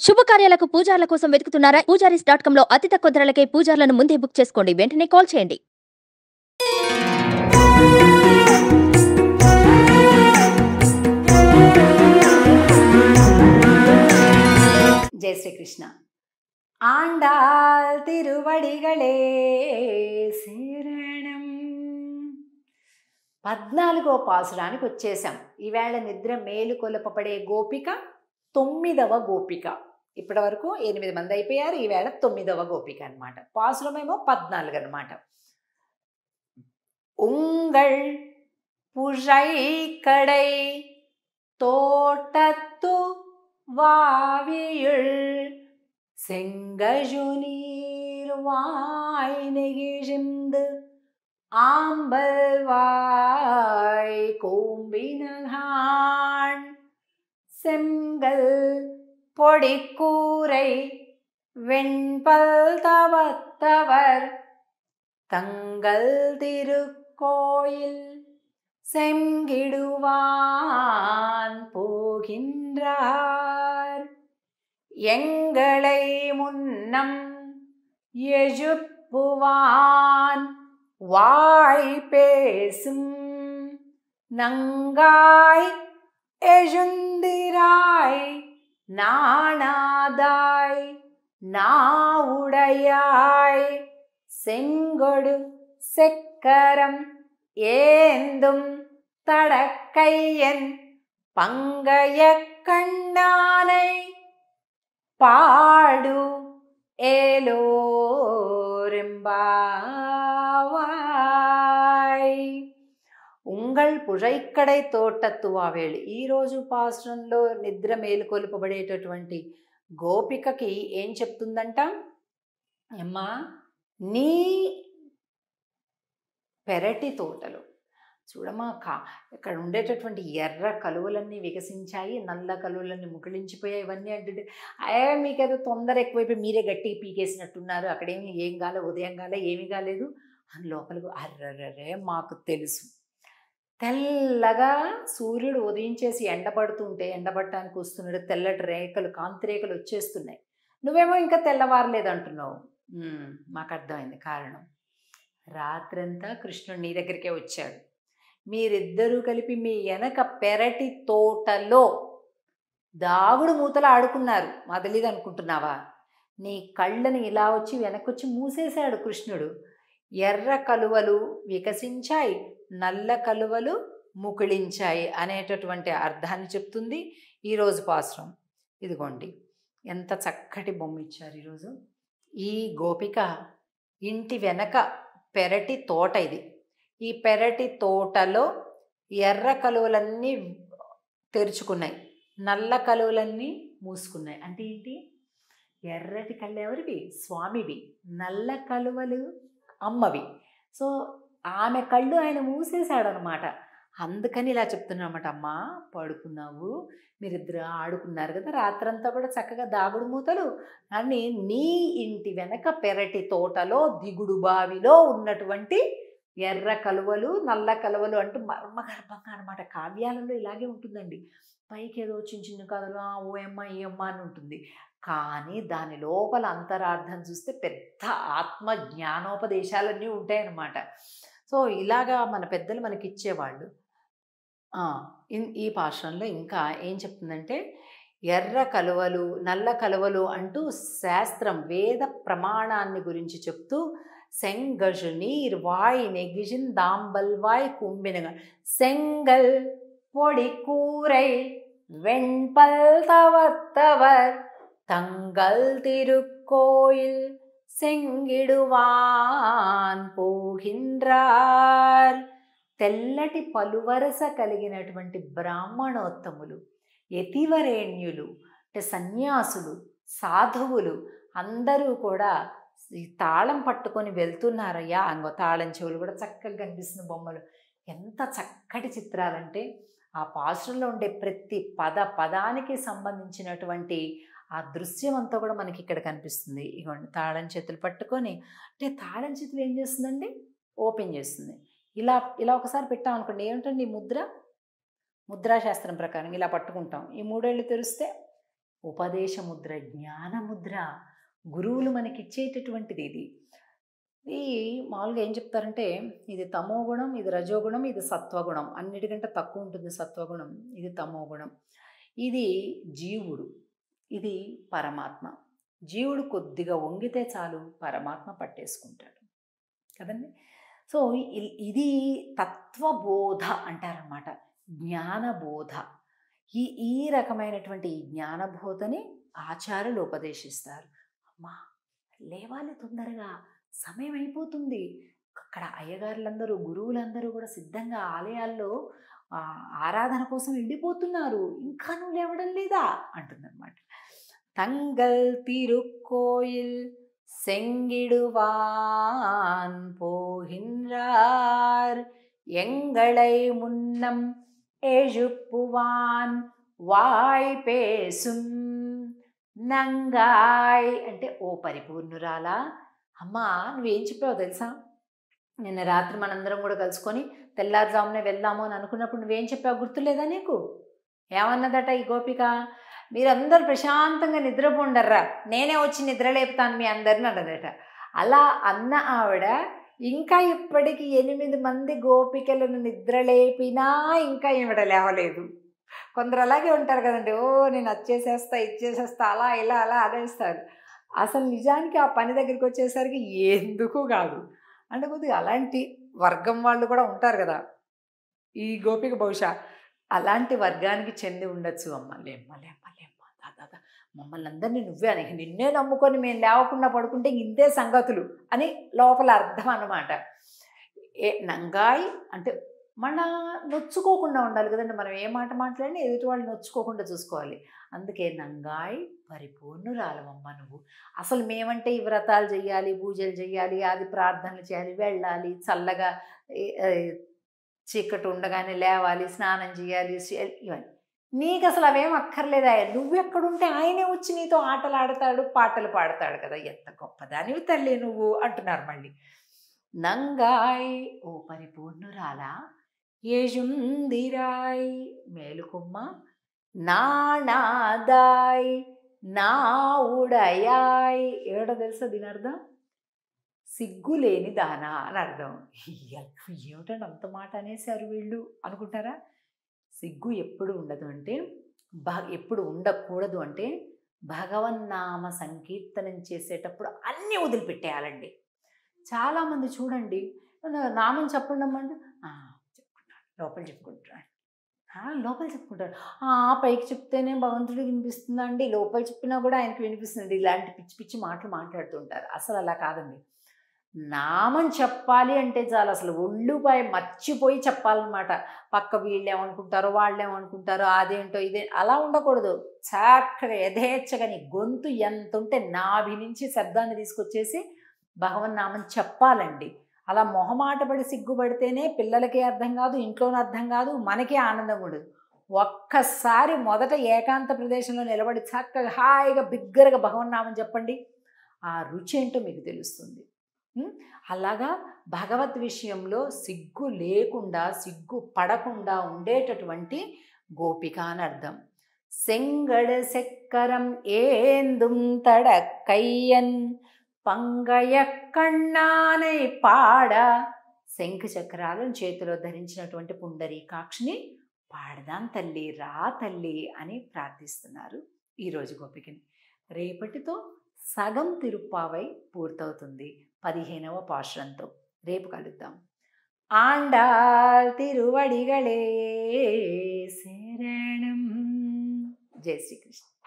శుభకార్యాలకు పూజార్ల కోసం వెతుకుతున్నారా? పూజారీస్.com లో అతి తక్కువ ధరలకే పూజార్లను ముందే బుక్ చేసుకోండి. వెంటనే కాల్ చేయండి. జై శ్రీకృష్ణ. ఆండాల్ తిరువడిగళే శరణం. 14వ పాసురానికి వచ్చేసాం. ఈవేళ నిద్ర మేలు కొలపబడే గోపిక 9వ గోపిక. ఇప్పటి వరకు 8 మంది అయిపోయారు. ఈవేళ 9వ గోపిక అనమాట. పాసురమేమో 14 అనమాట. ఉంగళ్ పుజైకడై తోటత్తు வாவியுள் செங்கஜுநீர் வாய் நெகிழ்ந்து ஆம்பல் வாய் கோம்பினகான் செங்கல் பொடிக்கூரை வெண்பல் தவத்தவர் தங்கள் திருக்கோயில் செங்கிடுவான் போகின்றார். எங்களை முன்னம் எஜுப்புவான் வாய் பேசும் நங்காய் எஜுந்திராய் நாணாதாய் நாவுடையாய் செங்கொடு செக்கரம் ஏந்தும் தடக்கையன் பங்கைய கண்ணானை பாடு ఏలోరింబావాయ్. ఉంగళ్ పుజైక్కడై తోటత్తు వావేళి. ఈరోజు పాశ్రంలో నిద్ర మేలుకొల్పబడేటటువంటి గోపికకి ఏం చెప్తుందంట? అమ్మా, నీ పెరటి తోటలు చూడమ్మా, ఇక్కడ ఉండేటటువంటి ఎర్ర కలువలన్నీ వికసించాయి, నల్ల కలువలన్నీ ముగిలించిపోయాయి. ఇవన్నీ అంటే మీకు ఏదో తొందర ఎక్కువైపోయి మీరే గట్టిగా పీకేసినట్టున్నారు. అక్కడేమి ఏం కాలే, ఉదయం కాలే, ఏమీ కాలేదు అని లోపలికి. అర్రర్రే, మాకు తెలుసు. తెల్లగా సూర్యుడు ఉదయించేసి ఎండబడుతుంటే, ఎండబడటానికి వస్తున్నాడు, తెల్లటి రేఖలు, కాంతి రేఖలు వచ్చేస్తున్నాయి. నువ్వేమో ఇంకా తెల్లవారలేదు అంటున్నావు. మాకు అర్థమైంది కారణం. రాత్రంతా కృష్ణుడు నీ దగ్గరికే వచ్చాడు. మీరిద్దరూ కలిపి మీ వెనక పెరటి తోటలో దాగుడు మూతలు ఆడుకున్నారు. మా తెలీదు అనుకుంటున్నావా? నీ కళ్ళని ఇలా వచ్చి వెనకొచ్చి మూసేశాడు కృష్ణుడు. ఎర్ర కలువలు వికసించాయి, నల్ల కలువలు ముకుళించాయి అనేటటువంటి అర్థాన్ని చెప్తుంది ఈరోజు పాసురం. ఇదిగోండి, ఎంత చక్కటి బొమ్మ ఇచ్చారు ఈరోజు. ఈ గోపిక ఇంటి వెనక పెరటి తోట ఇది. ఈ పెరటి తోటలో ఎర్ర కలువలన్నీ తెరుచుకున్నాయి, నల్ల కలువలన్నీ మూసుకున్నాయి. అంటే ఏంటి? ఎర్రటి కళ్ళు ఎవరివి? స్వామివి. నల్ల కలువలు అమ్మవి. సో ఆమె కళ్ళు ఆయన మూసేశాడు అనమాట. అందుకని ఇలా చెప్తున్నమాట. అమ్మా, పడుకున్నావు, మీరిద్దరు ఆడుకున్నారు కదా రాత్రంతా కూడా చక్కగా దాగుడు మూతలు అని. నీ ఇంటి వెనక పెరటి తోటలో దిగుడు బావిలో ఉన్నటువంటి ఎర్ర కలువలు, నల్ల కలువలు అంటూ మర్మగర్భంగా అనమాట. కావ్యాలలో ఇలాగే ఉంటుందండి. పైకి ఏదో చిన్న చిన్న కథలు, ఓ అమ్మ ఈ అమ్మ అని ఉంటుంది. కానీ దాని లోపల అంతరార్థం చూస్తే పెద్ద ఆత్మ జ్ఞానోపదేశాలన్నీ ఉంటాయన్నమాట. సో ఇలాగా మన పెద్దలు మనకిచ్చేవాళ్ళు. ఈ పాశ్రంలో ఇంకా ఏం చెప్తుందంటే, ఎర్ర కలువలు, నల్ల కలువలు అంటూ శాస్త్రం, వేద ప్రమాణాన్ని గురించి చెప్తూ, செங்கஜு நீர் வாய் நெகிழ்ந்தாம்பல்வாய் கும்பினக செங்கல் பொடி கூரை வெண்பல் தவத்தவர் தங்கள் திருக்கோயில் సెంగిడువాన్ పోగిండ్రార్. తెల్లటి పలువరస కలిగినటువంటి బ్రాహ్మణోత్తములు, యతివరేణ్యులు, అంటే సన్యాసులు, సాధువులు అందరూ కూడా ఈ తాళం పట్టుకొని వెళ్తున్నారయ్యా. అంగో తాళం చెవులు కూడా చక్కగా కనిపిస్తున్న బొమ్మలు. ఎంత చక్కటి చిత్రాలంటే ఆ పాశ్రంలో ఉండే ప్రతి పదానికి సంబంధించినటువంటి ఆ దృశ్యం అంతా కూడా మనకి ఇక్కడ కనిపిస్తుంది. ఇగోండి, తాళం చేతులు పట్టుకొని, అంటే తాళం చేతులు ఏం చేస్తుందండి? ఓపెన్ చేస్తుంది. ఇలా ఇలా ఒకసారి పెట్టామనుకోండి, ఏమిటండి ఈ ముద్ర? ముద్రాశాస్త్రం ప్రకారం ఇలా పట్టుకుంటాం. ఈ మూడేళ్ళు తెరిస్తే ఉపదేశముద్ర, జ్ఞానముద్ర, గురువులు మనకిచ్చేటటువంటిది ఇది. ఇది మామూలుగా ఏం చెప్తారంటే ఇది తమో గుణం, ఇది రజోగుణం, ఇది సత్వగుణం. అన్నిటికంటే తక్కువ ఉంటుంది సత్వగుణం, ఇది తమో గుణం. ఇది జీవుడు, ఇది పరమాత్మ. జీవుడు కొద్దిగా వంగితే చాలు పరమాత్మ పట్టేసుకుంటాడు కదండి. సో ఇది తత్వబోధ అంటారనమాట, జ్ఞానబోధ. ఈ రకమైనటువంటి ఈ జ్ఞానబోధని ఆచార్యులు ఉపదేశిస్తారు. అమ్మా లేవాలి తొందరగా, సమయం అయిపోతుంది. అక్కడ అయ్యగారులందరూ గురువులందరూ కూడా సిద్ధంగా ఆలయాల్లో ఆరాధన కోసం వెళ్ళిపోతున్నారు, ఇంకా నువ్వు లేవడం లేదా అంటుందన్నమాట. తంగల్ తిరుక్కోయిల్ செங்கிடுவான் போகின்றார் எங்களை முன்னம் எழுப்புவாన్ వాయ్ పేసుం నంగాయ్. అంటే ఓ పరిపూర్ణురాలా, అమ్మా నువ్వేం చెప్పావు తెలుసా? నిన్న రాత్రి మనందరం కూడా కలుసుకొని తెల్లారుజామునే వెళ్దాము అని అనుకున్నప్పుడు నువ్వేం చెప్పావు గుర్తులేదా నీకు? ఏమన్నదట ఈ గోపిక? మీరందరూ ప్రశాంతంగా నిద్రపోండర్రా, నేనే వచ్చి నిద్రలేపుతాను మీ అందరిని అన్నదట. అలా అన్న ఆవిడ ఇంకా ఇప్పటికి 8 మంది గోపికలను నిద్రలేపినా ఇంకా ఈవిడ లేవలేదు. కొందరు అలాగే ఉంటారు కదండి, ఓ నేను వచ్చేసేస్తా ఇచ్చేసేస్తా అలా ఇలా అలా అనేస్తారు. అసలు నిజానికి ఆ పని దగ్గరికి వచ్చేసరికి ఎందుకు కాదు అంటే కొద్దిగా అలాంటి వర్గం వాళ్ళు కూడా ఉంటారు కదా. ఈ గోపిక బహుశా అలాంటి వర్గానికి చెంది ఉండొచ్చు. అమ్మ లేమ్మ లేమ్మ లేమ్మ దాదా మమ్మల్ని అందరినీ నువ్వే అని, నిన్నే నమ్ముకొని మేము లేవకుండా పడుకుంటే ఇంతే సంగతులు అని లోపల అర్థం అన్నమాట. నంగాయ్ అంటే మన నొచ్చుకోకుండా ఉండాలి కదండి. మనం ఏ మాట మాట్లాడినా ఎదుటి వాళ్ళు నొచ్చుకోకుండా చూసుకోవాలి. అందుకే నంగాయ్ పరిపూర్ణురాలవమ్మ నువ్వు. అసలు మేమంటే ఈ వ్రతాలు చెయ్యాలి, పూజలు చెయ్యాలి, అది ప్రార్థనలు చేయాలి, వెళ్ళాలి, చల్లగా చీకటి ఉండగానే లేవాలి, స్నానం చేయాలి, ఇవన్నీ నీకు అసలు అవేం అక్కర్లేదా? నువ్వెక్కడుంటే ఆయనే వచ్చి నీతో ఆటలు ఆడతాడు, పాటలు పాడతాడు కదా. ఎంత గొప్పదానివి తల్లి నువ్వు అంటున్నారు మళ్ళీ. నంగాయ్ ఓ పరిపూర్ణురాలా, ఏజుందిరాయ్ మేలుకుమ్మ, నానాదాయ్ నా ఉడయాయ్. ఏడో తెలుసా దీని అర్థం? సిగ్గులేని దానా అని అర్థం. ఏమిటంటే అంత మాట అనేసారు వీళ్ళు అనుకుంటారా? సిగ్గు ఎప్పుడు ఉండదు అంటే ఎప్పుడు ఉండకూడదు అంటే భగవన్నామ సంకీర్తనం చేసేటప్పుడు అన్నీ వదిలిపెట్టేయాలండి. చాలామంది చూడండి నామం చెప్పండి అమ్మండి, చెప్పుకుంటారు లోపల చెప్పుకుంటారు, లోపల చెప్పుకుంటారు. పైకి చెప్తేనే భగవంతుడికి వినిపిస్తుందండి, లోపల చెప్పినా కూడా ఆయనకి వినిపిస్తుంది. ఇలాంటి పిచ్చి పిచ్చి మాటలు మాట్లాడుతుంటారు. అసలు అలా కాదండి. నామం చెప్పాలి అంటే చాలు అసలు ఒళ్ళుపై మర్చిపోయి చెప్పాలన్నమాట. పక్క వీళ్ళు ఏమనుకుంటారో వాళ్ళు ఏమనుకుంటారో అదేంటో ఇదే అలా ఉండకూడదు. చక్కగా యథేచ్ఛగా నీ గొంతు ఎంత ఉంటే నాభి నుంచి శబ్దాన్ని తీసుకొచ్చేసి భగవన్నామం చెప్పాలండి. అలా మొహమాటపడి సిగ్గుపడితేనే పిల్లలకే అర్థం కాదు, ఇంట్లోనూ అర్థం కాదు, మనకే ఆనందం ఉండదు. ఒక్కసారి మొదట ఏకాంత ప్రదేశంలో నిలబడి చక్కగా హాయిగా బిగ్గరగా భగవన్నామం చెప్పండి, ఆ రుచి ఏంటో మీకు తెలుస్తుంది. అలాగా భగవత్ విషయంలో సిగ్గు లేకుండా, సిగ్గు పడకుండా ఉండేటటువంటి గోపిక అని అర్థం. செங்கட செக்கரம் ஏந்தும் தடக்கையன் పంగయ కన్నానై పాడ. శంఖ చక్రాలను చేతిలో ధరించినటువంటి పుండరీకాక్షిని పాడదాం తల్లి, రా తల్లి అని ప్రార్థిస్తున్నారు ఈరోజు గోపికని. రేపటితో సగం తిరుప్పావై పూర్తవుతుంది 15వ పాశురంతో. రేపు కలుద్దాం. ఆండాల్ తిరువడిగళే శరణం. జై శ్రీకృష్ణ.